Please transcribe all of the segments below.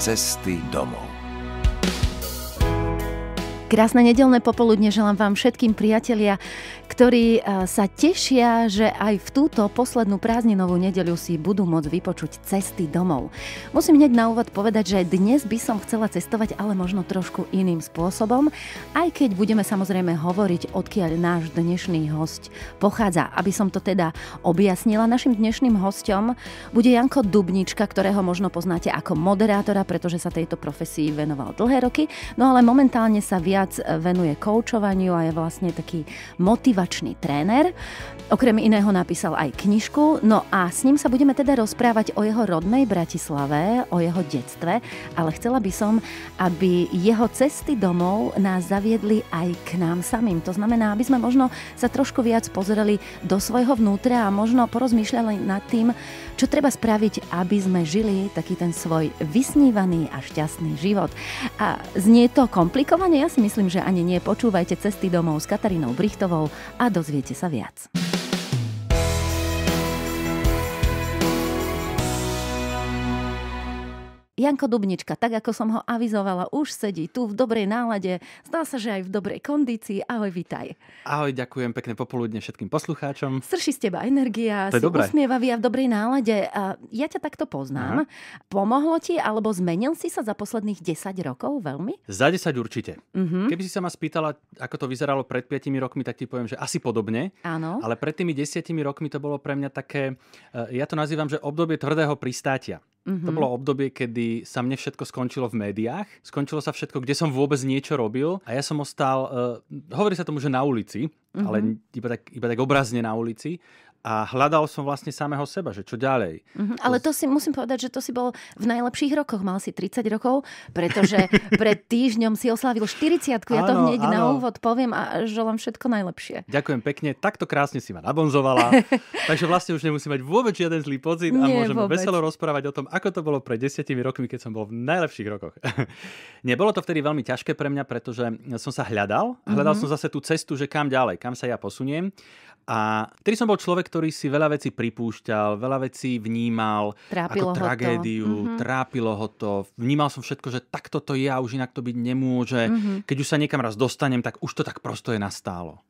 Cesty domov. Krásne nedeľné popoludne želám vám všetkým, priatelia, ktorí sa tešia, že aj v túto poslednú prázdninovú nedeľu si budú môcť vypočuť Cesty domov. Musím hneď na úvod povedať, že dnes by som chcela cestovať, ale možno trošku iným spôsobom, aj keď budeme samozrejme hovoriť, odkiaľ náš dnešný hosť pochádza. Aby som to teda objasnila, našim dnešným hosťom bude Janko Dubnička, ktorého možno poznáte ako moderátora, pretože sa tejto profesii venoval dlhé roky, no ale momentálne sa viac venuje koučovaniu a je vlastne taký motivačný tréner. Okrem iného napísal aj knižku, no a s ním sa budeme teda rozprávať o jeho rodnej Bratislave, o jeho detstve, ale chcela by som, aby jeho cesty domov nás zaviedli aj k nám samým. To znamená, aby sme možno sa trošku viac pozreli do svojho vnútra a možno porozmýšľali nad tým, čo treba spraviť, aby sme žili taký ten svoj vysnívaný a šťastný život. A znie to komplikovane? Ja si myslím, že ani nie. Počúvajte Cesty domov s Katarínou Brichtovou a dozviete sa viac. Janko Dubnička, tak ako som ho avizovala, už sedí tu v dobrej nálade. Zdá sa, že aj v dobrej kondícii. Ahoj, vitaj. Ahoj, ďakujem pekne popoludne všetkým poslucháčom. Srší z teba energia, si dobré. Usmievavý a v dobrej nálade. A ja ťa takto poznám. Aha. Pomohlo ti, alebo zmenil si sa za posledných 10 rokov veľmi? Za 10 určite. Keby si sa ma spýtala, ako to vyzeralo pred 5 rokmi, tak ti poviem, že asi podobne. Áno. Ale pred tými 10 rokmi to bolo pre mňa také, ja to nazývam, že obdobie tvrdého pristátia. To bolo obdobie, kedy sa mne všetko skončilo v médiách. Skončilo sa všetko, kde som vôbec niečo robil. A ja som ostal, hovorí sa tomu, že na ulici, ale iba tak obrazne na ulici. A hľadal som vlastne samého seba, že čo ďalej. Ale to si musím povedať, že to si bol v najlepších rokoch. Mal si 30 rokov, pretože pred týždňom si oslávil 40-ku. Ja to hneď na úvod poviem a želám všetko najlepšie. Ďakujem pekne. Takto krásne si ma nabonzovala. Takže vlastne už nemusím mať vôbec žiaden zlý pocit a môžeme veselo rozprávať o tom, ako to bolo pred 10 rokmi, keď som bol v najlepších rokoch. Nebolo to vtedy veľmi ťažké pre mňa, pretože som sa hľadal. Hľadal som zase tú cestu, že kam ďalej, kam sa ja posuniem. A vtedy som bol človek, ktorý si veľa vecí pripúšťal, veľa vecí vnímal trápilo ako tragédiu, trápilo ho to. Vnímal som všetko, že takto to je a už inak to byť nemôže. Keď už sa niekam raz dostanem, tak už to tak prosto je nastálo.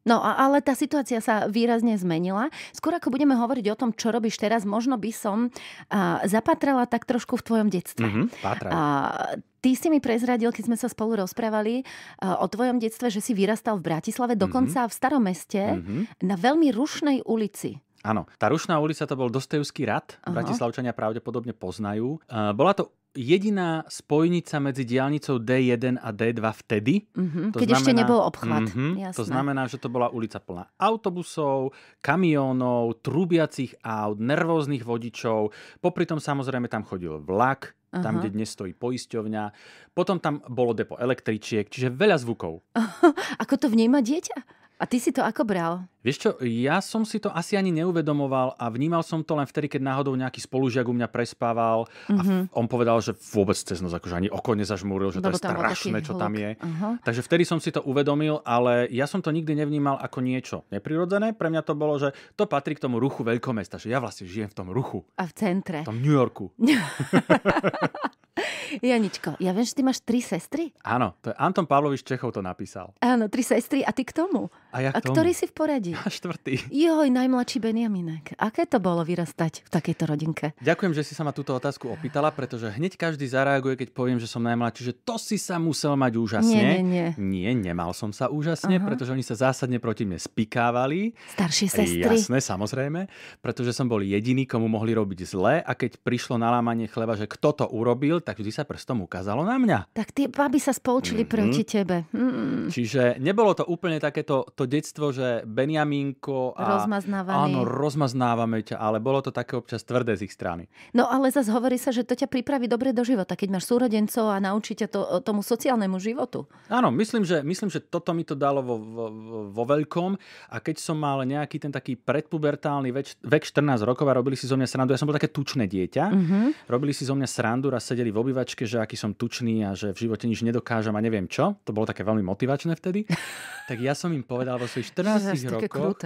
No, ale tá situácia sa výrazne zmenila. Skôr ako budeme hovoriť o tom, čo robíš teraz, možno by som zapatrala tak trošku v tvojom detstve. Ty si mi prezradil, keď sme sa spolu rozprávali o tvojom detstve, že si vyrastal v Bratislave, dokonca v Starom meste, na veľmi rušnej ulici. Áno, tá rušná ulica to bol Dostojevský rad. Bratislavčania pravdepodobne poznajú. Bola to jediná spojnica medzi diaľnicou D1 a D2 vtedy. Keď ešte nebol obchvat. To znamená, že to bola ulica plná autobusov, kamiónov, trúbiacich aut, nervóznych vodičov. Popri tom samozrejme tam chodil vlak, tam, kde dnes stojí poisťovňa. Potom tam bolo depo električiek, čiže veľa zvukov. Ako to vníma dieťa? A ty si to ako bral? Vieš čo, ja som si to asi ani neuvedomoval a vnímal som to len vtedy, keď náhodou nejaký spolužiak u mňa prespával a on povedal, že vôbec cez noc akože ani oko nezažmúril, že to je strašné, čo tam je. Takže vtedy som si to uvedomil, ale ja som to nikdy nevnímal ako niečo neprirodzené. Pre mňa to bolo, že to patrí k tomu ruchu veľkomesta, že ja vlastne žijem v tom ruchu. A v centre. V tom New Yorku. Janičko, ja viem, že ty máš 3 sestry? Áno, to je Anton Pavlovič Čechov to napísal. Áno, 3 sestry a ty k tomu. A ja k tomu. Ktorý si v poradí? Ja 4. Joj, najmladší Benjaminek. Aké to bolo vyrastať v takejto rodinke? Ďakujem, že si sa ma túto otázku opýtala, pretože hneď každý zareaguje, keď poviem, že som najmladší, že to si sa musel mať úžasne. Nie, nemal som sa úžasne, pretože oni sa zásadne proti mne spikávali. Staršie sestry? Jasné, samozrejme, pretože som bol jediný, komu mohli robiť zle a keď prišlo na lámanie chleba, že kto to urobil, tak vždy sa prstom ukázalo na mňa. Tak tie baby sa spolčili proti tebe. Čiže nebolo to úplne takéto to detstvo, že Benjamínko a rozmaznávaný. Áno, rozmaznávame ťa, ale bolo to také občas tvrdé z ich strany. No ale zase hovorí sa, že to ťa pripraví dobre do života, keď máš súrodencov a naučí ťa tomu sociálnemu životu. Áno, myslím, že toto mi to dalo vo veľkom a keď som mal nejaký ten taký predpubertálny vek 14 rokov a robili si zo mňa srandu, ja som bol také tučné dieťa, robili si zo mňa srandu a sedeli v obývačke, že aký som tučný a že v živote nič nedokážem a neviem čo. To bolo také veľmi motivačné vtedy. Tak ja som im povedal vo svojich 14 rokoch.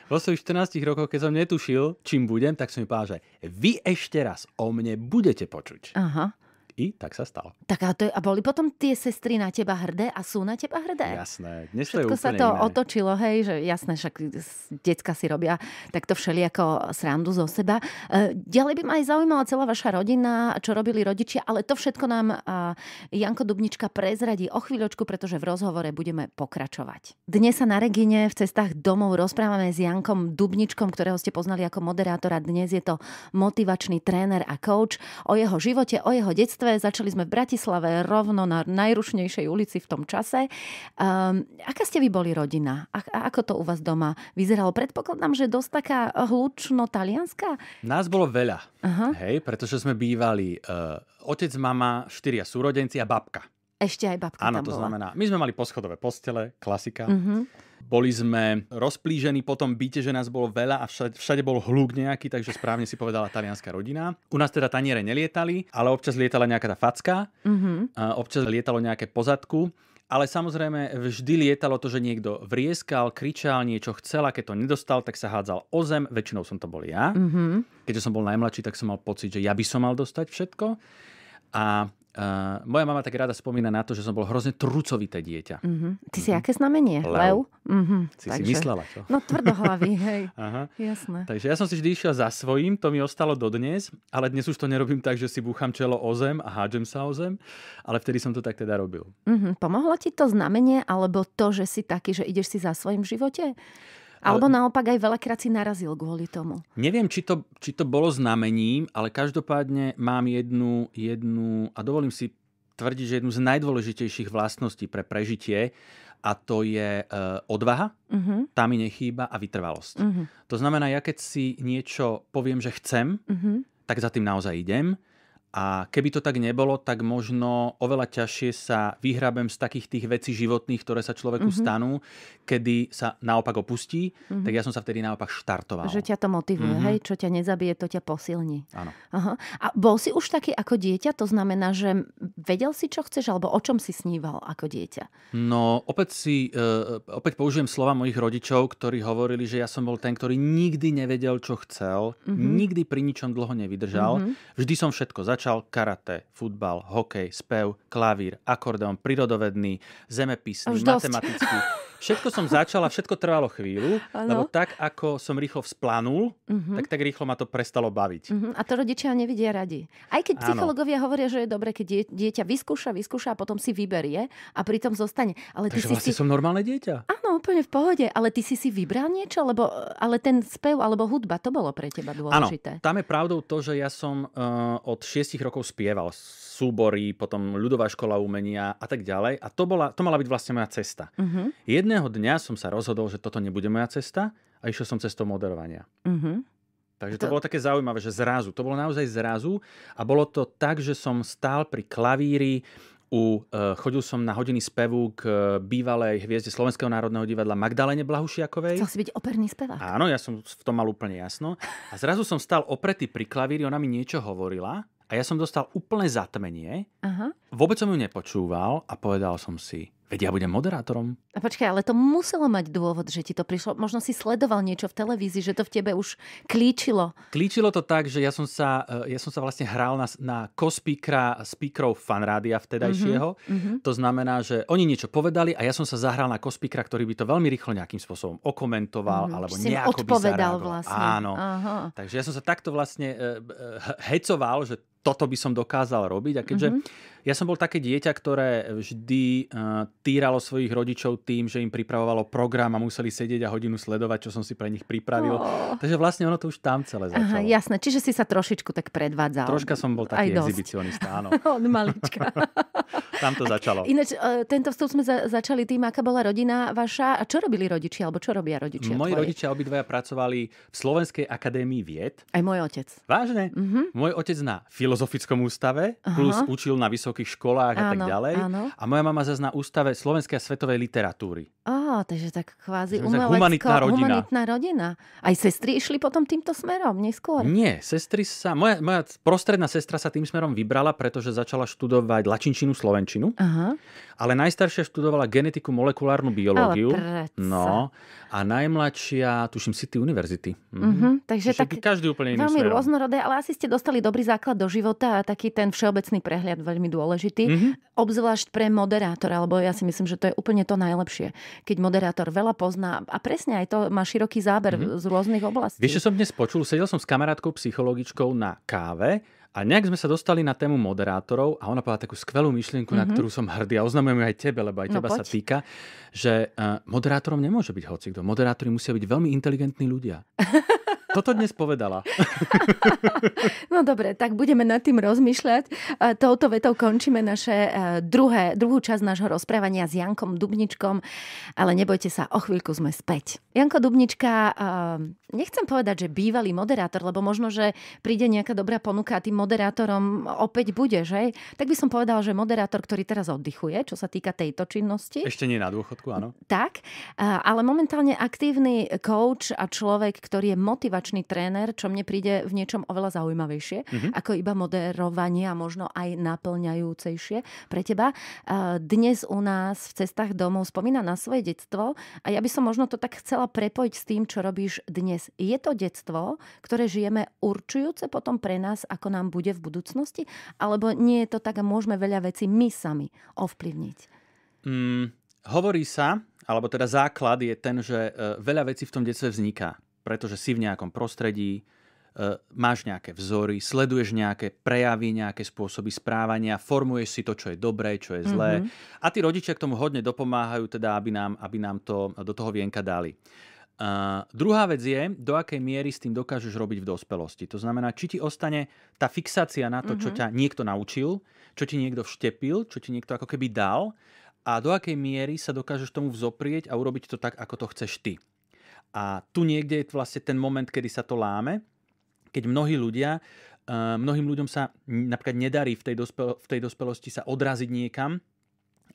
Vo svojich 14 rokoch, keď som netušil, čím budem, tak som im povedal, že vy ešte raz o mne budete počuť. Aha. tak sa stalo. Tak a boli potom tie sestry na teba hrdé a sú na teba hrdé? Jasné, dnes to je Všetko úplne sa to iné. otočilo, hej, že jasné, však decka si robia takto všelijako srandu zo seba. Ďalej by ma aj zaujímala celá vaša rodina, čo robili rodičia, ale to všetko nám Janko Dubnička prezradí o chvíľočku, pretože v rozhovore budeme pokračovať. Dnes sa na Regine v cestách domov rozprávame s Jankom Dubničkom, ktorého ste poznali ako moderátora. Dnes je to motivačný tréner a coach. O jeho živote, o jeho detstve začali sme v Bratislave rovno na najrušnejšej ulici v tom čase. Aká ste vy boli rodina? Ako to u vás doma vyzeralo? Predpokladám, že dosť taká hlučno-talianská? Nás bolo veľa, hej, pretože sme bývali otec, mama, 4 súrodenci a babka. Ešte aj babka Áno, tam to bola. znamená, my sme mali poschodové postele, klasika. Boli sme rozplížení po tom byte, že nás bolo veľa a všade bol hluk nejaký, takže správne si povedala talianská rodina. U nás teda taniere nelietali, ale občas lietala nejaká tá facka, občas lietalo nejaké pozadku. Ale samozrejme vždy lietalo to, že niekto vrieskal, kričal, niečo chcel a keď to nedostal, tak sa hádzal o zem. Väčšinou som to bol ja. Keďže som bol najmladší, tak som mal pocit, že ja by som mal dostať všetko. A moja mama tak rada spomína na to, že som bol hrozne trucovité dieťa. Ty si aké znamenie? Lev? Si myslela, čo? No tvrdohlavý, hej. Aha. Jasné. Takže ja som si vždy išiel za svojím, to mi ostalo dodnes, ale dnes už to nerobím tak, že si búcham čelo o zem a hádžem sa o zem, ale vtedy som to tak teda robil. Pomohlo ti to znamenie, alebo to, že si taký, že ideš si za svojím v živote? Alebo naopak aj veľakrát si narazil kvôli tomu? Neviem, či to bolo znamením, ale každopádne mám jednu a dovolím si tvrdiť, že jednu z najdôležitejších vlastností pre prežitie, a to je odvaha, tá mi nechýba, a vytrvalosť. To znamená, ja keď si niečo poviem, že chcem, tak za tým naozaj idem. A keby to tak nebolo, tak možno oveľa ťažšie sa vyhrabem z takých tých vecí životných, ktoré sa človeku stanú, kedy sa naopak opustí, tak ja som sa vtedy naopak štartoval. Že ťa to motivuje, hej? Čo ťa nezabije, to ťa posilní. Áno. Aha. A bol si už taký ako dieťa? To znamená, že vedel si, čo chceš, alebo o čom si sníval ako dieťa? No, opäť použijem slova mojich rodičov, ktorí hovorili, že ja som bol ten, ktorý nikdy nevedel, čo chcel, nikdy pri ničom dlho nevydržal. Vždy som všetko začal. Karate, futbal, hokej, spev, klavír, akordeón, prírodovedný, zemepisný, matematický. Všetko som začal a všetko trvalo chvíľu, lebo tak, ako som rýchlo vzplanul, tak rýchlo ma to prestalo baviť. A to rodičia nevidia radi. Aj keď psychológovia hovoria, že je dobre, keď dieťa vyskúša a potom si vyberie a pritom zostane. Ale takže vlastne som normálne dieťa. Áno, úplne v pohode. Ale ty si vybral niečo? Ale ten spev alebo hudba, to bolo pre teba dôležité. Áno, tam je pravdou to, že ja som od 6 rokov spieval súbory, potom ľudová škola umenia a tak ďalej. A to mala byť vlastne moja cesta. Jedného dňa som sa rozhodol, že toto nebude moja cesta a išiel som cestou moderovania. Takže to bolo také zaujímavé, že zrazu. To bolo naozaj zrazu a bolo to tak, že som stál pri klavíri, chodil som na hodiny spevu k bývalej hviezde Slovenského národného divadla Magdaléne Blahušiakovej. Chcel si byť operný spevák. Áno, ja som v tom mal úplne jasno. A zrazu som stál opretý pri klavíri, ona mi niečo hovorila a ja som dostal úplné zatmenie. Vôbec som ju nepočúval a povedal som si, veď ja budem moderátorom. A počkaj, ale to muselo mať dôvod, že ti to prišlo. Možno si sledoval niečo v televízii, že to v tebe už klíčilo. Klíčilo to tak, že ja som sa vlastne hral na speakerov fanrádia vtedajšieho. To znamená, že oni niečo povedali a ja som sa zahral na co-speakera, ktorý by to veľmi rýchlo nejakým spôsobom okomentoval alebo nejako by zareagoval. Vlastne. Áno. Takže ja som sa takto vlastne hecoval, že toto by som dokázal robiť. A keďže ja som bol také dieťa, ktoré vždy týralo svojich rodičov tým, že im pripravovalo program a museli sedieť a hodinu sledovať, čo som si pre nich pripravil. Takže vlastne ono to už tam celé začalo. Jasné, čiže si sa trošičku tak predvádzal. Troška som bol taký exhibicionista, áno. Od malička. Tam to začalo. Ináč, tento vstup sme začali tým, aká bola rodina vaša. A čo robili rodičia, alebo čo robia rodičia Moji rodičia obidvaja pracovali v Slovenskej akadémii vied. Aj môj otec. Vážne? Môj otec na Filozofickom ústave, plus učil na vysokých školách a tak ďalej. Áno. A moja mama zase na ústave slovenskej a svetovej literatúry. takže tak kvázi humanitná rodina. Aj sestry išli potom týmto smerom neskôr? Nie, sestry moja prostredná sestra sa tým smerom vybrala, pretože začala študovať lačinčinu, slovenčinu. Aha. Ale najstaršia študovala genetiku, molekulárnu biológiu. No, a najmladšia, tuším, City University. Takže tak každý úplne iným veľmi smerom. Rôznorodé, ale asi ste dostali dobrý základ do života a taký ten všeobecný prehľad veľmi dôležitý. Obzvlášť pre moderátora, lebo ja si myslím, že to je úplne to najlepšie. Keď moderátor veľa pozná a presne aj to má široký záber z rôznych oblastí. Vieš, čo som dnes počul? Sedel som s kamarátkou psychologičkou na káve a nejak sme sa dostali na tému moderátorov a ona povedala takú skvelú myšlienku, na ktorú som hrdý a oznamujem aj tebe, lebo aj teba sa týka, že moderátorom nemôže byť hocikto. Moderátori musia byť veľmi inteligentní ľudia. Toto dnes povedala. No dobre, tak budeme nad tým rozmýšľať. Touto vetou končíme naše druhú časť nášho rozprávania s Jankom Dubničkom, ale nebojte sa, o chvíľku sme späť. Janko Dubnička, nechcem povedať, že bývalý moderátor, lebo možno, že príde nejaká dobrá ponuka a tým moderátorom opäť bude, že? Tak by som povedal, že moderátor, ktorý teraz oddychuje, čo sa týka tejto činnosti. Ešte nie na dôchodku, áno. Tak, ale momentálne aktívny coach a človek, ktorý je motivačný tréner, čo mne príde v niečom oveľa zaujímavejšie, ako iba moderovanie a možno aj naplňajúcejšie pre teba. Dnes u nás v Cestách domov spomína na svoje detstvo a ja by som možno to tak chcela prepojiť s tým, čo robíš dnes. Je to detstvo, ktoré žijeme určujúce potom pre nás, ako nám bude v budúcnosti? Alebo nie je to tak a môžeme veľa vecí my sami ovplyvniť? Hovorí sa, alebo teda základ je ten, že veľa vecí v tom detstve vzniká. Pretože si v nejakom prostredí, máš nejaké vzory, sleduješ nejaké prejavy, nejaké spôsoby správania, formuješ si to, čo je dobré, čo je zlé. A tí rodičia k tomu hodne dopomáhajú, teda, aby nám to do toho vienka dali. Druhá vec je, do akej miery s tým dokážeš robiť v dospelosti. To znamená, či ti ostane tá fixácia na to, čo ťa niekto naučil, čo ti niekto vštepil, čo ti niekto ako keby dal a do akej miery sa dokážeš tomu vzoprieť a urobiť to tak, ako to chceš ty. A tu niekde je vlastne ten moment, kedy sa to láme, keď mnohým ľuďom sa napríklad nedarí v tej dospelosti sa odraziť niekam.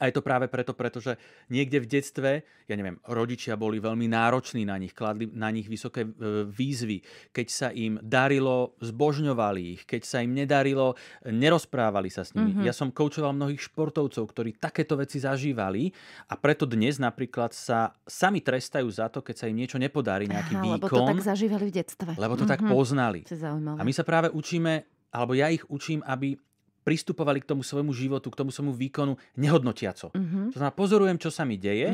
A je to práve pretože niekde v detstve, ja neviem, rodičia boli veľmi nároční na nich, kladli na nich vysoké výzvy. Keď sa im darilo, zbožňovali ich. Keď sa im nedarilo, nerozprávali sa s nimi. Ja som koučoval mnohých športovcov, ktorí takéto veci zažívali a preto dnes napríklad sa sami trestajú za to, keď sa im niečo nepodarí, nejaký výkon. Lebo to tak zažívali v detstve. Lebo to tak poznali. To je zaujímavé. A my sa práve učíme, alebo ja ich učím, aby pristupovali k tomu svojmu životu, k tomu svojmu výkonu nehodnotiaco. To znamená, pozorujem, čo sa mi deje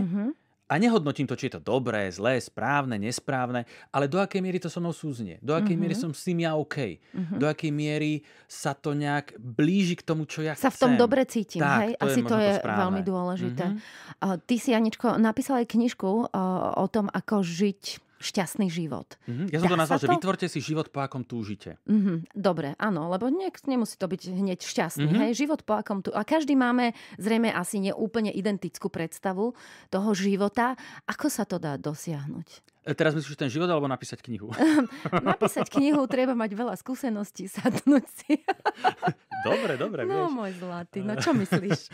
a nehodnotím to, či je to dobré, zlé, správne, nesprávne, ale do akej miery to so mnou súznie, do akej miery som s tým ja OK, do akej miery sa to nejak blíži k tomu, čo ja chcem. Sa v tom dobre cítim, tak, hej? Asi to je veľmi dôležité. Ty si, Janičko, napísala aj knižku o tom, ako žiť šťastný život. Ja som to nazval, že vytvorte si život, po akom túžite. Dobre, áno, lebo nemusí to byť hneď šťastný. Hej? Život, po akom túžite. A každý máme zrejme asi neúplne identickú predstavu toho života. Ako sa to dá dosiahnuť? Teraz myslíš ten život, alebo napísať knihu? Napísať knihu, treba mať veľa skúseností, sadnúť si. Dobre, No, vieš. môj zlatý, no čo myslíš?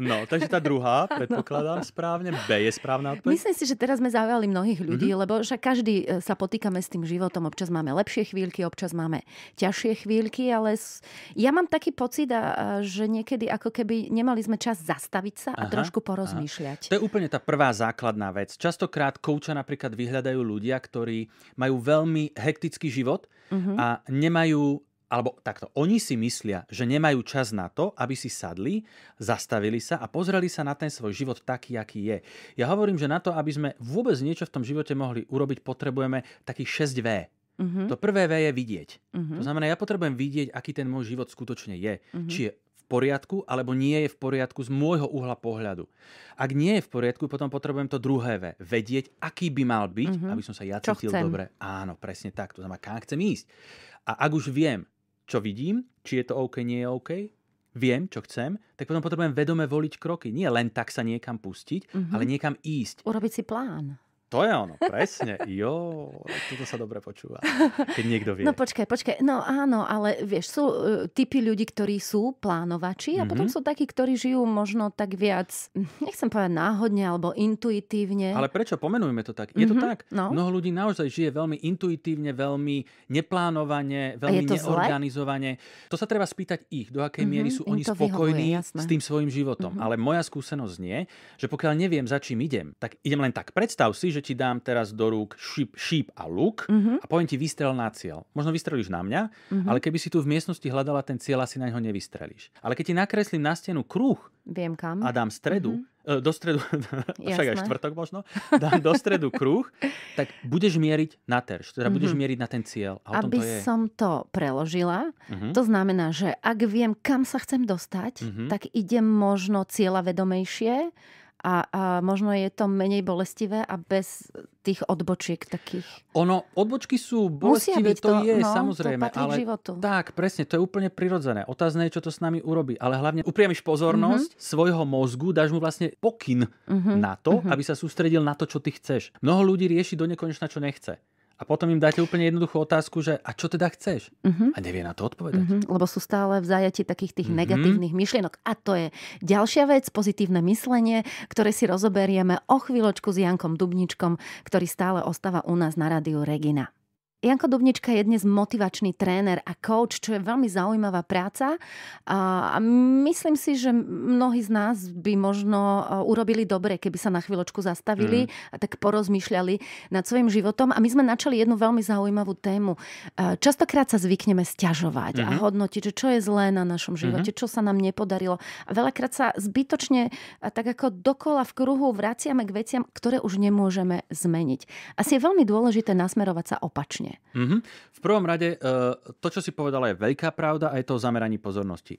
No, takže tá druhá, predpokladám správne. B je správna odpoveď. Myslím si, že teraz sme zaujali mnohých ľudí, lebo však každý sa potýkame s tým životom. Občas máme lepšie chvíľky, občas máme ťažšie chvíľky, ale ja mám taký pocit, že niekedy ako keby nemali sme čas zastaviť sa a trošku porozmýšľať. To je úplne tá prvá základná vec. Častokrát kouča napríklad vyhľadajú ľudia, ktorí majú veľmi hektický život a nemajú, alebo takto, oni si myslia, že nemajú čas na to, aby si sadli, zastavili sa a pozreli sa na ten svoj život taký, aký je. Ja hovorím, že na to, aby sme vôbec niečo v tom živote mohli urobiť, potrebujeme takých 6 V. To prvé V je vidieť. To znamená, ja potrebujem vidieť, aký ten môj život skutočne je. Či je v poriadku, alebo nie je v poriadku z môjho uhla pohľadu. Ak nie je v poriadku, potom potrebujem to druhé V. Vedieť, aký by mal byť, aby som sa ja cítil dobre. Áno, presne tak. To znamená, kam chcem ísť. A ak už viem, čo vidím, či je to OK, nie je OK, viem, čo chcem, tak potom potrebujem vedome voliť kroky. Nie len tak sa niekam pustiť, ale niekam ísť. Urobiť si plán. To je ono, presne. Toto sa dobre počúva, keď niekto vie. No počkaj. No áno, ale vieš, sú typy ľudí, ktorí sú plánovači a potom sú takí, ktorí žijú možno tak viac, nechcem povedať náhodne alebo intuitívne. Ale prečo? Pomenujme to tak. Je to tak. No. Mnoho ľudí naozaj žije veľmi intuitívne, veľmi neplánovane, veľmi neorganizovane. To sa treba spýtať ich, do akej miery sú oni spokojní s tým svojím životom. Ale moja skúsenosť je, že pokiaľ neviem, za čím idem, tak idem len tak. Predstav si, že ti dám teraz do rúk šíp a luk a poviem ti vystrel na cieľ. Možno vystrelíš na mňa, ale keby si tu v miestnosti hľadala ten cieľ, asi na ňo nevystrelíš. Ale keď ti nakreslím na stenu kruh a dám stredu, do stredu, však aj štvrtok možno, dám do stredu kruh, tak budeš mieriť na terč, teda budeš mieriť na ten cieľ. A aby som to preložila, to znamená, že ak viem, kam sa chcem dostať, tak idem možno cieľavedomejšie a možno je to menej bolestivé a bez tých odbočiek takých. Odbočky sú bolestivé, to je samozrejme. To patrí k životu. Tak, presne, to je úplne prirodzené. Otázne je, čo to s nami urobí. Ale hlavne upriamiš pozornosť svojho mozgu, dáš mu vlastne pokyn na to, aby sa sústredil na to, čo ty chceš. Mnoho ľudí rieši do nekonečna, čo nechce. A potom im dáte úplne jednoduchú otázku, že a čo teda chceš? A nevie na to odpovedať. Lebo sú stále v zajati takých tých negatívnych myšlienok. A to je ďalšia vec, pozitívne myslenie, ktoré si rozoberieme o chvíľočku s Jankom Dubničkom, ktorý stále ostáva u nás na rádiu Regina. Janko Dubnička je dnes motivačný tréner a coach, čo je veľmi zaujímavá práca. A myslím si, že mnohí z nás by možno urobili dobre, keby sa na chvíľočku zastavili a tak porozmýšľali nad svojim životom. A my sme načali jednu veľmi zaujímavú tému. Častokrát sa zvykneme sťažovať a hodnotiť, že čo je zlé na našom živote, čo sa nám nepodarilo. A veľakrát sa zbytočne tak ako dokola v kruhu vraciame k veciam, ktoré už nemôžeme zmeniť. Asi je veľmi dôležité nasmerovať sa opačne. V prvom rade, to, čo si povedala, je veľká pravda a je to o zameraní pozornosti.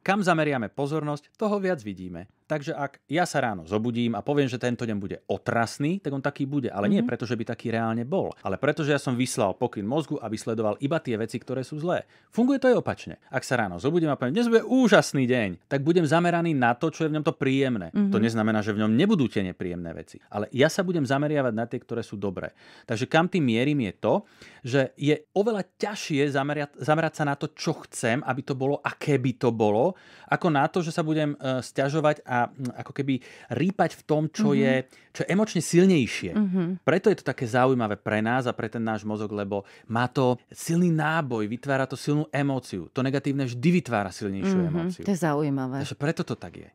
Kam zameriame pozornosť, toho viac vidíme. Takže ak ja sa ráno zobudím a poviem, že tento deň bude otrasný, tak on taký bude. Ale nie preto, že by taký reálne bol. Ale preto, že ja som vyslal pokyn mozgu, aby sledoval iba tie veci, ktoré sú zlé. Funguje to aj opačne. Ak sa ráno zobudím a poviem, dnes bude úžasný deň, tak budem zameraný na to, čo je v ňom to príjemné. To neznamená, že v ňom nebudú tie nepríjemné veci. Ale ja sa budem zameriavať na tie, ktoré sú dobré. Takže kam tým mierim je to, že je oveľa ťažšie zamerať sa na to, čo chcem, aby to bolo, aké by to bolo, ako na to, že sa budem sťažovať a ako keby rýpať v tom, čo je emočne silnejšie. Preto je to také zaujímavé pre nás a pre ten náš mozog, lebo má to silný náboj, vytvára to silnú emóciu. To negatívne vždy vytvára silnejšiu emóciu. To je zaujímavé. Takže preto to tak je.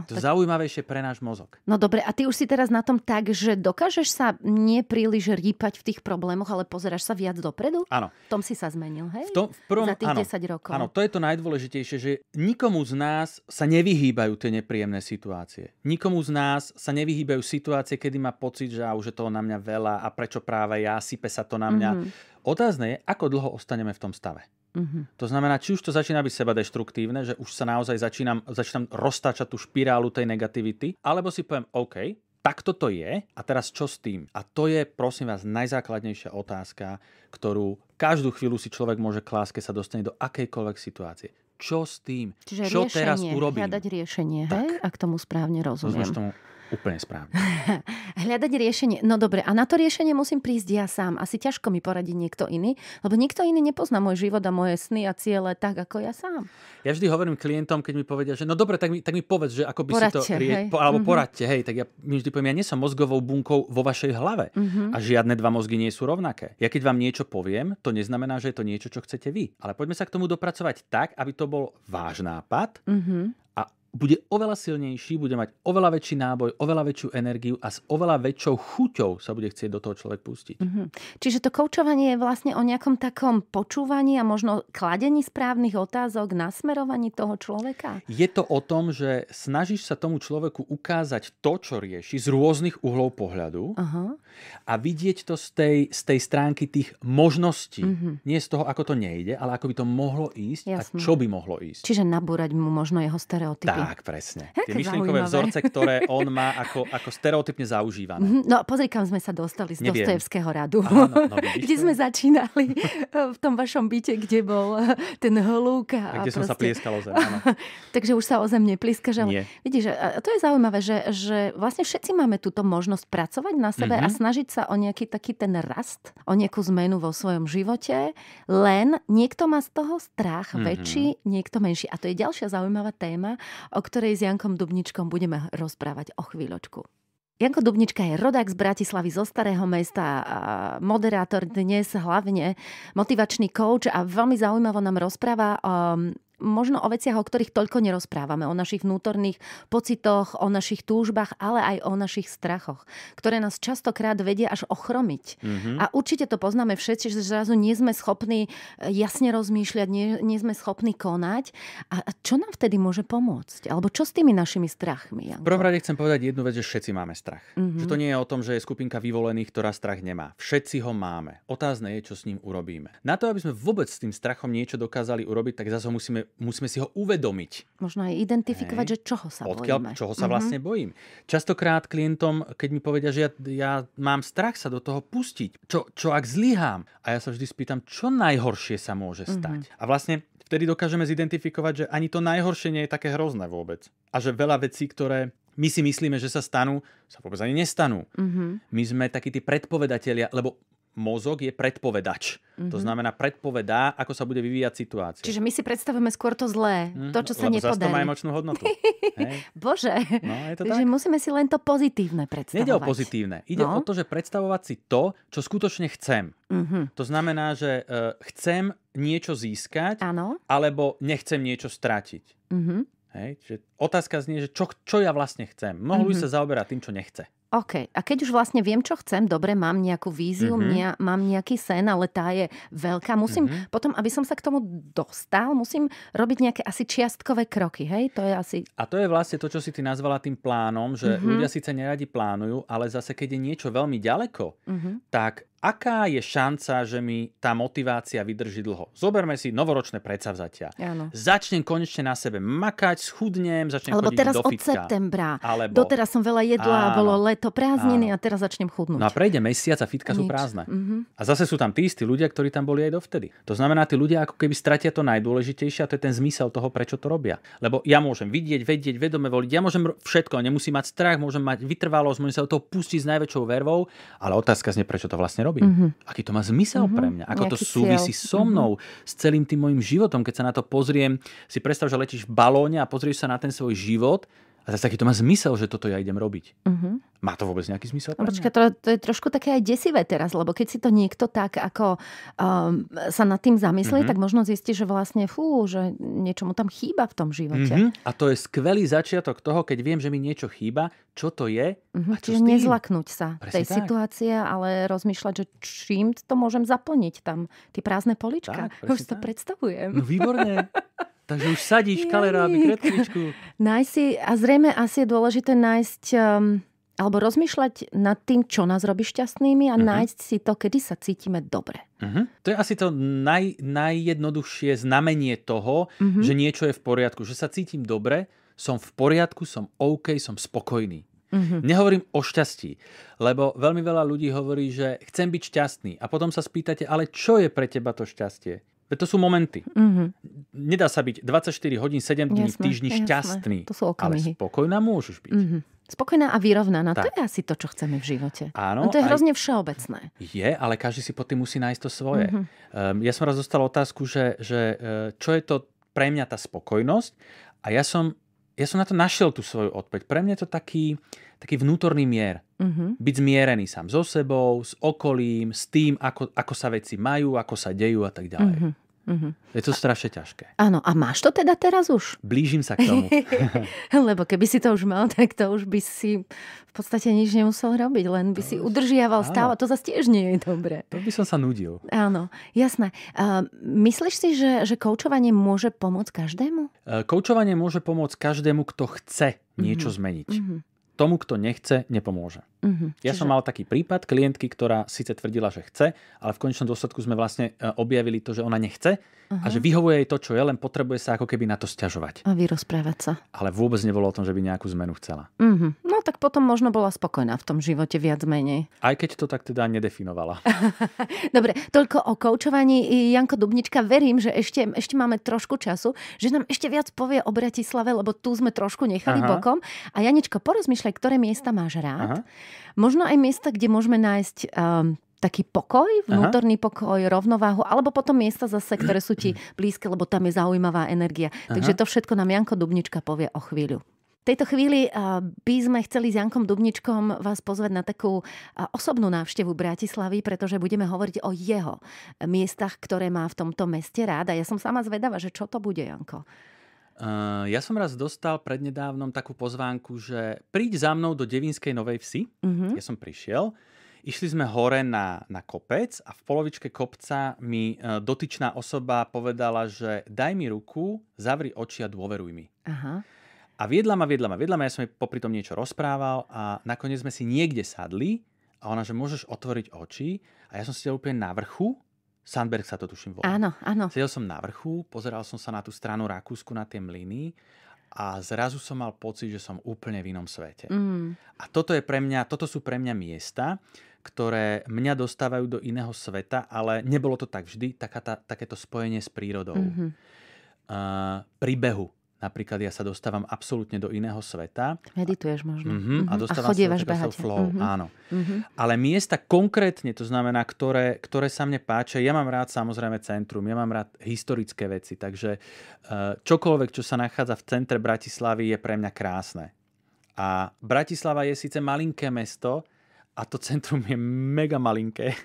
To je zaujímavejšie pre náš mozog. No dobre, a ty už si teraz na tom tak, že dokážeš sa nie príliš rýpať v tých problémoch, ale pozeráš sa viac dopredu? Áno. V tom si sa zmenil, hej? Za tých 10 rokov. Áno, to je to najdôležitejšie, že nikomu z nás sa nevyhýbajú tie nepríjemné situácie. Nikomu z nás sa nevyhýbajú situácie, kedy má pocit, že už je toho na mňa veľa a prečo práve ja, sype sa to na mňa. Otázne je, ako dlho ostaneme v tom stave. To znamená, či už to začína byť sebadeštruktívne, že už sa naozaj začínam roztáčať tú špirálu tej negativity, alebo si poviem, OK, tak toto je a teraz čo s tým? A to je, prosím vás, najzákladnejšia otázka, ktorú každú chvíľu si človek môže klásť, keď sa dostane do akejkoľvek situácie. Čo s tým? Čiže čo riešenie, teraz urobím? Hľadať riešenie, hej? Ak tomu správne rozumiem. Rozumieš tomu úplne správne. Hľadať riešenie. No dobre, a na to riešenie musím prísť ja sám. Asi ťažko mi poradí niekto iný, lebo nikto iný nepozná môj život a moje sny a ciele tak, ako ja sám. Ja vždy hovorím klientom, keď mi povedia, že no dobre, tak mi povedz, že ako by poradte, si to... Alebo poradte, hej. Tak ja mi vždy poviem, ja nie som mozgovou bunkou vo vašej hlave. A žiadne dva mozgy nie sú rovnaké. Ja keď vám niečo poviem, to neznamená, že je to niečo, čo chcete vy. Ale poďme sa k tomu dopracovať tak, aby to bol váš nápad a bude oveľa silnejší, bude mať oveľa väčší náboj, oveľa väčšiu energiu a s oveľa väčšou chuťou sa bude chcieť do toho človek pustiť. Čiže to koučovanie je vlastne o nejakom takom počúvaní a možno kladení správnych otázok, nasmerovaní toho človeka? Je to o tom, že snažíš sa tomu človeku ukázať to, čo rieši z rôznych uhlov pohľadu a vidieť to z tej stránky tých možností. Nie z toho, ako to nejde, ale ako by to mohlo ísť. Jasne. A čo by mohlo ísť. Čiže nabúrať mu možno jeho stereotypy. Tak, presne. Tie myšlienkové vzorce, ktoré on má ako stereotypne zaužívané. No pozri, kam sme sa dostali z Dostojevského radu. Áno, kde sme začínali v tom vašom byte, kde bol ten holúk. A kde som sa plieskal o zem, áno. Takže už sa o zem neplískaš. Nie. Vidíš, to je zaujímavé, že vlastne všetci máme túto možnosť pracovať na sebe a snažiť sa o nejaký taký ten rast, o nejakú zmenu vo svojom živote, len niekto má z toho strach väčší, niekto menší. A to je ďalšia zaujímavá téma, o ktorej s Jankom Dubničkom budeme rozprávať o chvíľočku. Janko Dubnička je rodák z Bratislavy, zo Starého Mesta, moderátor dnes hlavne, motivačný coach a veľmi zaujímavo nám rozpráva možno o veciach, o ktorých toľko nerozprávame, o našich vnútorných pocitoch, o našich túžbách, ale aj o našich strachoch, ktoré nás častokrát vedia až ochromiť. A určite to poznáme všetci, že zrazu nie sme schopní jasne rozmýšľať, nie sme schopní konať. A čo nám vtedy môže pomôcť? Alebo čo s tými našimi strachmi, Janko? V prvom rade chcem povedať jednu vec, že všetci máme strach. Že to nie je o tom, že je skupinka vyvolených, ktorá strach nemá. Všetci ho máme. Otázne je, čo s ním urobíme. Na to, aby sme vôbec s tým strachom niečo dokázali urobiť, tak zase musíme si ho uvedomiť. Možno aj identifikovať, že čoho sa bojíme. Čoho sa vlastne bojím. Častokrát klientom, keď mi povedia, že ja mám strach sa do toho pustiť, čo ak zlyhám? A ja sa vždy spýtam, čo najhoršie sa môže stať? A vlastne vtedy dokážeme zidentifikovať, že ani to najhoršie nie je také hrozné vôbec. A že veľa vecí, ktoré my si myslíme, že sa stanú, sa vôbec ani nestanú. My sme takí tí predpovedatelia, lebo mozog je predpovedač. To znamená, predpovedá, ako sa bude vyvíjať situácia. Čiže my si predstavujeme skôr to zlé, to, čo sa nepodarí. Zas to má emočnú hodnotu. Bože, no, je to takže tak? musíme si len to pozitívne predstavovať. Nejde o pozitívne. Ide o to, že predstavovať si to, čo skutočne chcem. To znamená, že chcem niečo získať, alebo nechcem niečo stratiť. Čiže otázka znie, že čo ja vlastne chcem. Mohol by sa zaoberať tým, čo nechce. OK. A keď už vlastne viem, čo chcem, dobre, mám nejakú víziu, mám nejaký sen, ale tá je veľká. Musím potom, aby som sa k tomu dostal, musím robiť nejaké asi čiastkové kroky, hej? To je asi... A to je vlastne to, čo si ty nazvala tým plánom, že ľudia síce neradi plánujú, ale zase, keď je niečo veľmi ďaleko, tak aká je šanca, že mi tá motivácia vydrží dlho? Zoberme si novoročné predsavzatia. Začnem konečne na sebe makať, schudnem, začnem chodiť do fitka. Alebo teraz od septembra. Doteraz som veľa jedla, bolo leto, prázdniny a teraz začnem chudnúť. No a prejde mesiac a fitka sú prázdne. A zase sú tam tí istí ľudia, ktorí tam boli aj dovtedy. To znamená, tí ľudia ako keby stratia to najdôležitejšie a to je ten zmysel toho, prečo to robia. Lebo ja môžem vidieť, vedieť, vedome voliť, ja môžem všetko, nemusím mať strach, môžem mať vytrvalosť, môžem sa do toho pustiť s najväčšou vervou, ale otázka znie, prečo to vlastne robím. Aký to má zmysel pre mňa? Ako to súvisí so mnou, s celým tým môjim životom? Keď sa na to pozriem, si predstav, že letíš v balóne a pozrieš sa na ten svoj život a zase aký to má zmysel, že toto ja idem robiť. Má to vôbec nejaký zmysel pre mňa? Počkaj, to je trošku také aj desivé teraz, lebo keď si to niekto tak ako sa nad tým zamyslí, tak možno zistí, že vlastne že niečo mu tam chýba v tom živote. A to je skvelý začiatok toho, keď viem, že mi niečo chýba, čo to je a čo čiže nezlaknúť sa tej situácie, ale rozmýšľať, že čím to môžem zaplniť tam, tie prázdne polička. Už to predstavujem. No výborne. Takže už sadíš kaleráby, kretličku. Nájsť si, a zrejme asi je dôležité nájsť, alebo rozmýšľať nad tým, čo nás robí šťastnými a nájsť si to, kedy sa cítime dobre. To je asi to najjednoduchšie znamenie toho, že niečo je v poriadku. Že sa cítim dobre, som v poriadku, som OK, som spokojný. Nehovorím o šťastí, lebo veľmi veľa ľudí hovorí, že chcem byť šťastný a potom sa spýtate, ale čo je pre teba to šťastie? Veď to sú momenty. Nedá sa byť 24 hodín, 7 dní v týždni šťastný. To sú okamihy. Ale spokojná môžeš byť. Spokojná a vyrovnaná. To je asi to, čo chceme v živote. Áno. No to je hrozne všeobecné. Je, ale každý si pod tým musí nájsť to svoje. Ja som raz dostal otázku, že čo je to pre mňa tá spokojnosť? A ja som na to našiel tú svoju odpoveď. Pre mňa je to taký vnútorný mier. Byť zmierený sám so sebou, s okolím, s tým, ako sa veci majú, ako sa dejú a tak ďalej. Je to strašne ťažké. Áno, a máš to teda teraz už? Blížim sa k tomu. Lebo keby si to už mal, tak to už by si v podstate nič nemusel robiť, len by si udržiaval stav a to zase tiež nie je dobré. To by som sa nudil. Áno, jasné. Myslíš si, že koučovanie môže pomôcť každému? Koučovanie môže pomôcť každému, kto chce niečo zmeniť. tomu, kto nechce, nepomôže. Ja som mal taký prípad klientky, ktorá síce tvrdila, že chce, ale v konečnom dôsledku sme vlastne objavili to, že ona nechce a že vyhovuje jej to, čo je, len potrebuje sa ako keby na to sťažovať. A vyrozprávať sa. Ale vôbec nebolo o tom, že by nejakú zmenu chcela. No tak potom možno bola spokojná v tom živote viac menej. Aj keď to tak teda nedefinovala. Dobre, toľko o koučovaní. Janko Dubnička, verím, že ešte máme trošku času, že nám ešte viac povie o Bratislave, lebo tu sme trošku nechali bokom. A Janičko, porozmýšľaj, ktoré miesta máš rád. Možno aj miesta, kde môžeme nájsť taký pokoj, vnútorný pokoj, rovnováhu, alebo potom miesta zase, ktoré sú ti blízke, lebo tam je zaujímavá energia. Takže to všetko nám Janko Dubnička povie o chvíľu. V tejto chvíli by sme chceli s Jankom Dubničkom vás pozvať na takú osobnú návštevu Bratislavy, pretože budeme hovoriť o jeho miestach, ktoré má v tomto meste rád. A ja som sama zvedavá, že čo to bude, Janko? Ja som raz dostal prednedávnom takú pozvánku, že príď za mnou do Devínskej Novej Vsi. Ja som prišiel. Išli sme hore na kopec a v polovičke kopca mi dotyčná osoba povedala, že daj mi ruku, zavri oči a dôveruj mi. A viedla ma, ja som jej popri tom niečo rozprával a nakoniec sme si niekde sadli a ona, že môžeš otvoriť oči a ja som sedel úplne na vrchu. Sandberg sa to tuším volá. Áno. Sedel som na vrchu, pozeral som sa na tú stranu Rakúsku, na tie mlyny a zrazu som mal pocit, že som úplne v inom svete. A toto sú pre mňa miesta, ktoré mňa dostávajú do iného sveta, ale nebolo to tak vždy, takéto spojenie s prírodou. Pri behu. Napríklad ja sa dostávam absolútne do iného sveta. Medituješ možno. A dostávam sa do takého flow. Áno. Ale miesta konkrétne, to znamená, ktoré sa mne páčia, ja mám rád samozrejme centrum, ja mám rád historické veci, takže čokoľvek, čo sa nachádza v centre Bratislavy, je pre mňa krásne. A Bratislava je síce malinké mesto a to centrum je mega malinké,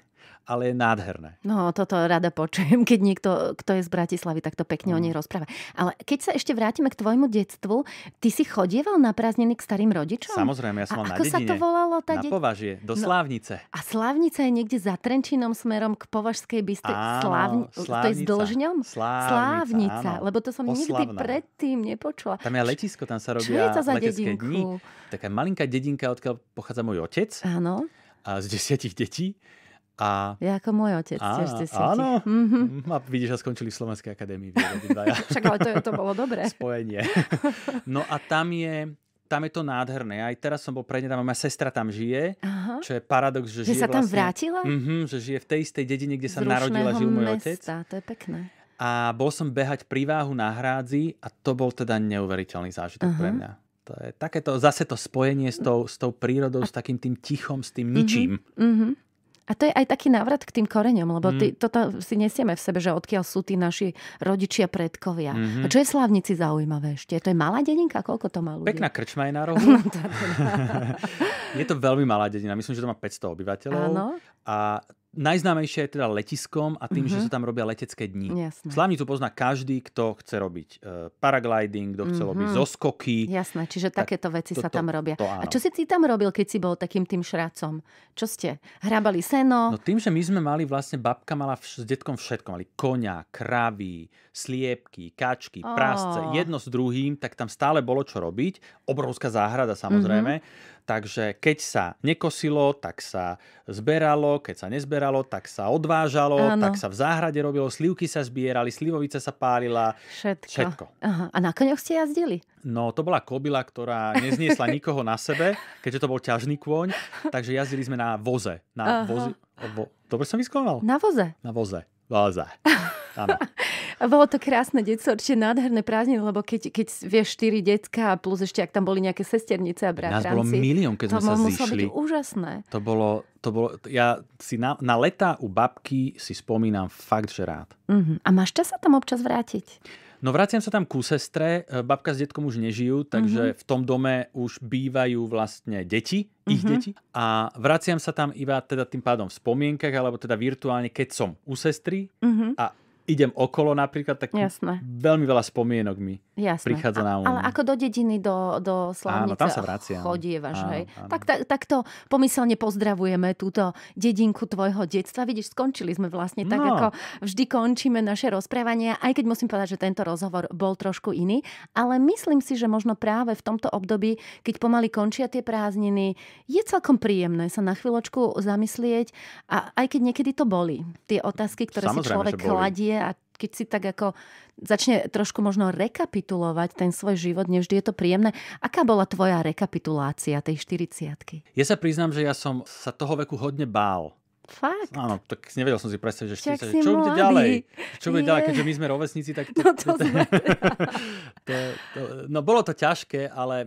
ale je nádherné. No, toto rada počujem, keď niekto, kto je z Bratislavy, tak to pekne o nej rozpráva. Ale keď sa ešte vrátime k tvojmu detstvu, ty si chodieval na prázdniny k starým rodičom? Samozrejme, ja som mal na dedine. Ako sa to volalo? Na Považie, do Slávnice. A Slávnica je niekde za Trenčínom smerom k Považskej Bystri. Áno, to je s Dĺžňom? Slávnica, áno. lebo to som nikdy predtým nepočula. Tam je letisko, tam sa robia letecké dni. Taká malinká dedinka, odkiaľ pochádza môj otec. Áno. A z 10 detí. Ja ako môj otec, tiež ste si. Áno. A vidíš, že skončili v Slovenskej akadémii. Však ale to bolo dobré. Spojenie. No a tam je to nádherné. Aj teraz som bol prednedávno, moja sestra tam žije, čo je paradox, že žije sa tam vrátila? Že žije v tej istej dedine, kde sa narodila, žil môj otec. To je pekné. A bol som behať pri váhu na Hrádzi a to bol teda neuveriteľný zážitok pre mňa. To je takéto, zase to spojenie s tou prírodou, s takým tým tichom, s tým ničím. A to je aj taký návrat k tým koreňom, lebo toto si nesieme v sebe, že odkiaľ sú tí naši rodičia, predkovia. A čo je v Slávnici zaujímavé ešte? To je malá dedinka? Koľko to má ľudí? Pekná krčma je na rohu. Je to veľmi malá dedina. Myslím, že to má 500 obyvateľov. Áno. A najznámejšie je teda letiskom a tým, že sa tam robia letecké dni. Jasné. Slávnicu pozná každý, kto chce robiť paragliding, kto chce robiť zoskoky. Jasné, čiže takéto veci sa tam robia. A áno. čo si ty tam robil, keď si bol takým tým šracom? Čo ste? Hrábali seno? No tým, že my sme mali vlastne, babka mala s detkom všetko. Mali koňa, kravy, sliepky, kačky, prasce, jedno s druhým, tak tam stále bolo čo robiť. Obrovská záhrada samozrejme. Takže keď sa nekosilo, tak sa zberalo, keď sa nezberalo, tak sa odvážalo, tak sa v záhrade robilo, slivky sa zbierali, slivovica sa pálila. Všetko. Aha. A na koňoch ste jazdili? No, to bola kobila, ktorá nezniesla nikoho na sebe, keďže to bol ťažný kôň, takže jazdili sme na voze. Dobre som vysklonal? Na voze? Na voze. Áno. A bolo to krásne detstvo, určite nádherné prázdniny, lebo keď vieš 4 decká plus ešte, ak tam boli nejaké sesternice a bratranci. Nás bolo milión, keď sme sa zišli. To muselo byť úžasné. To bolo, ja si na letá u babky si spomínam fakt, že rád. A máš čas sa tam občas vrátiť? No vraciam sa tam ku sestre, babka s detkom už nežijú, takže v tom dome už bývajú vlastne deti, ich deti. A vraciam sa tam iba teda tým pádom v spomienkach, alebo teda virtuálne, keď som u sestry a idem okolo napríklad, tak Jasné. veľmi veľa spomienok mi prichádza na Ale ako do dediny, do Slávnice tam sa vraciam. chodievaš, hej. Tak to pomyselne pozdravujeme túto dedinku tvojho detstva. Vidíš, skončili sme vlastne tak, ako vždy končíme naše rozprávania, aj keď musím povedať, že tento rozhovor bol trošku iný, ale myslím si, že možno práve v tomto období, keď pomaly končia tie prázdniny, je celkom príjemné sa na chvíľočku zamyslieť a aj keď niekedy to boli. Tie otázky, ktoré si človek kladie a keď si tak ako začne trošku možno rekapitulovať ten svoj život, nevždy je to príjemné. Aká bola tvoja rekapitulácia tej 40-ky? Ja sa priznám, že ja som sa toho veku hodne bál. Fakt? Áno, tak nevedel som si predstaviť, že čo bude ďalej? Čo bude ďalej, keďže my sme rovesníci, tak no bolo to ťažké, ale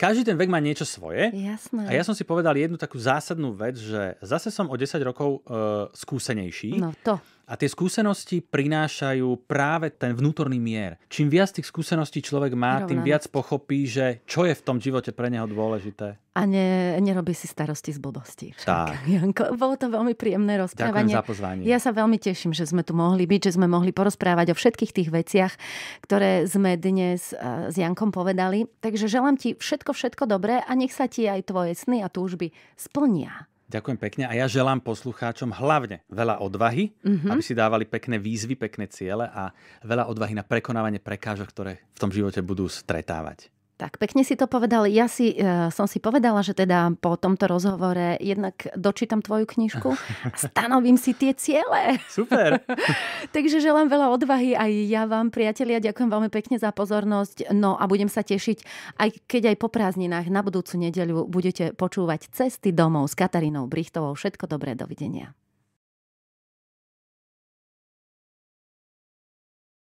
každý ten vek má niečo svoje. Jasné. A ja som si povedal jednu takú zásadnú vec, že zase som o 10 rokov skúsenejší. No to. A tie skúsenosti prinášajú práve ten vnútorný mier. Čím viac tých skúseností človek má, tým viac pochopí, že čo je v tom živote pre neho dôležité. A nerobí si starosti z blbosti. Tak. Janko, bolo to veľmi príjemné rozprávanie. Ďakujem za pozvanie. Ja sa veľmi teším, že sme tu mohli byť, že sme mohli porozprávať o všetkých tých veciach, ktoré sme dnes s Jankom povedali. Takže želám ti všetko dobré a nech sa ti aj tvoje sny a túžby splnia. Ďakujem pekne a ja želám poslucháčom hlavne veľa odvahy, aby si dávali pekné výzvy, pekné ciele a veľa odvahy na prekonávanie prekážok, ktoré v tom živote budú stretávať. Tak, pekne si to povedal. Ja som si povedala, že teda po tomto rozhovore jednak dočítam tvoju knižku a stanovím si tie ciele. Super. Takže želám veľa odvahy aj ja vám, priatelia. Ďakujem veľmi pekne za pozornosť. No a budem sa tešiť, aj keď aj po prázdninách na budúcu nedeľu budete počúvať Cesty domov s Katarínou Brichtovou. Všetko dobré, dovidenia.